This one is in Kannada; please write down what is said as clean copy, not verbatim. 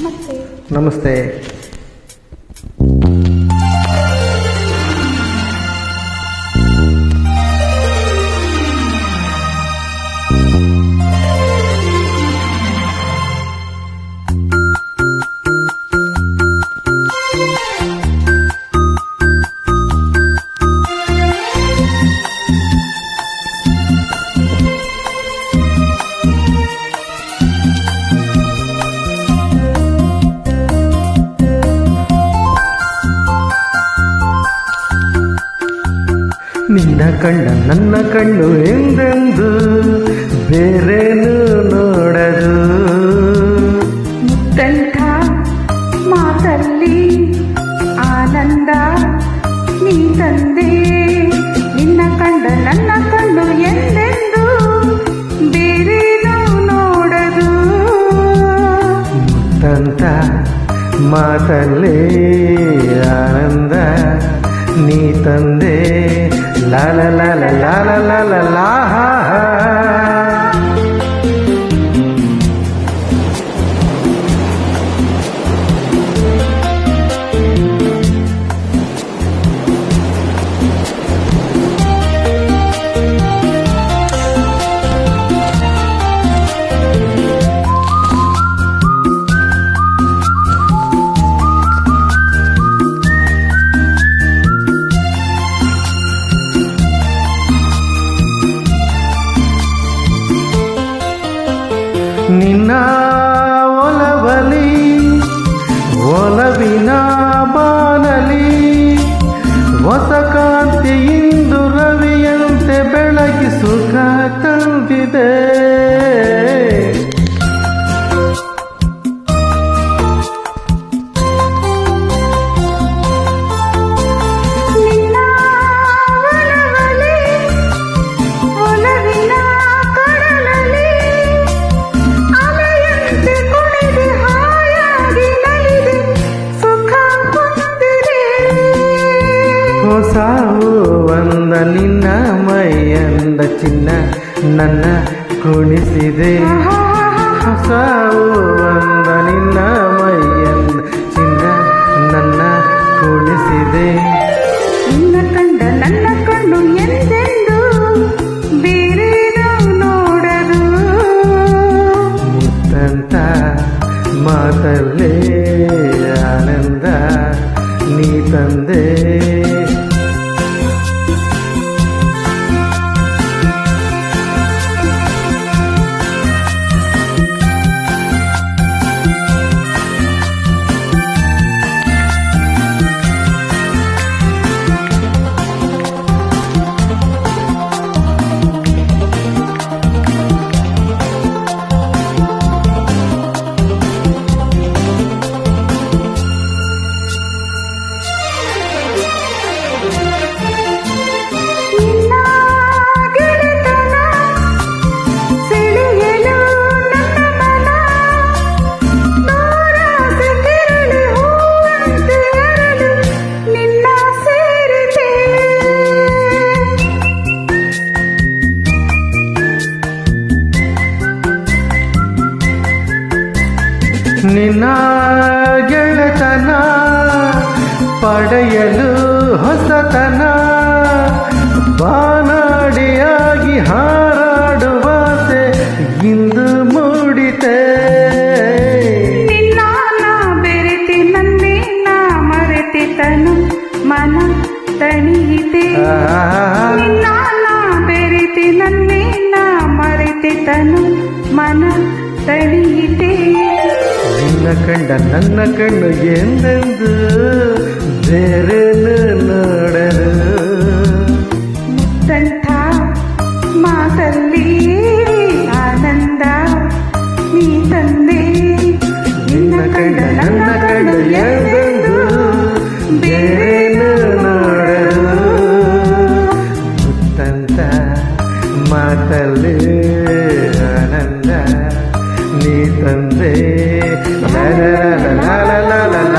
ನಮಸ್ತೆ. ನಮಸ್ತೆ. ನಿನ್ನ ಕಣ್ಣ ನನ್ನ ಕಣ್ಣು ಎಂದೆಂದು ಬೇರೇನು ನೋಡದು. ಮುತ್ತಂಥ ಮಾತಲ್ಲಿ ಆನಂದ ನೀ ತಂದೆ. ನಿನ್ನ ಕಂಡ ನನ್ನ ಕಣ್ಣು ಎಂದೆಂದು ಬೇರೇನು ನೋಡದು. ಮುತ್ತಂಥ ಮಾತಲ್ಲಿ ಆನಂದ ನೀ ತಂದೆ. ಲಾಲ ಲಾಲ ಲಾಲ ಲಾಲ ಲಾಹ. ನಿನ್ನ ಒಲವಲಿ ಒಲವಿನ ಬಾನಲಿ ಹೊಸ ಕಾಂತಿಯಿಂದು ರವಿಯಂತೆ ಬೆಳಗಿ ಸುಖ ತಂದಿದೆ. ಹೊಸವು ಒಂದ ನಿನ್ನ ಮೈಯಂದ ಚಿನ್ನ ನನ್ನ ಕುಣಿಸಿದೆ. ಹೊಸವು ಒಂದ ನಿನ್ನ ಮೈಯಂದ ಚಿನ್ನ ನನ್ನ ಕುಣಿಸಿದೆ. ನಿನ್ನ ಕಂಡ ನನ್ನ ಕಣ್ಣು ಎಂದೆಂದು ಬೇರೇನು ನೋಡದು. ಮುತ್ತಂತ ಮಾತಲ್ಲೇ ಆನಂದ ನೀ ತಂದೆ. ನಿನ್ನ ಗೆಳೆತನ ಪಡೆಯಲು ಹೊಸತನ ಬಾನಾಡಿಯಾಗಿ ಹಾರಾಡುವಾಸೆ ಇಂದು ಮೂಡಿತೆ. ನಿನ್ನ ನಾ ಬೆರೆತಿ ನನ್ನೇ ನಾ ಮರೆತಿ ತನು ಮನ ತಣಿಯಿತೆ. ನಿನ್ನ ನಾ ಬೆರೆತಿ ನನ್ನೇ ನಾ ಮರೆತಿ ತನು ಮನ ತಣಿಯಿತೆ. ನಿನ್ನ ಕಂಡ ನನ್ನ ಕಣ್ಣು ಎಂದೆಂದು ಬೇರೇನು ನೋಡರು. ಮುತ್ತಂಥ ಮಾತಲ್ಲಿ ಆನಂದ ನೀ ತಂದೆ. ನಿನ್ನ ಕಂಡ ನನ್ನ ಕಣ್ಣು ಎಂದೆಂದು ಬೇರೇನು ನೋಡರು. ಮುತ್ತಂತ ಮಾತಲ್ಲಿ ಆನಂದ ನೀ ತಂದೆ. ಲ ಲ ಲ ಲ ಲ ಲ ಲ.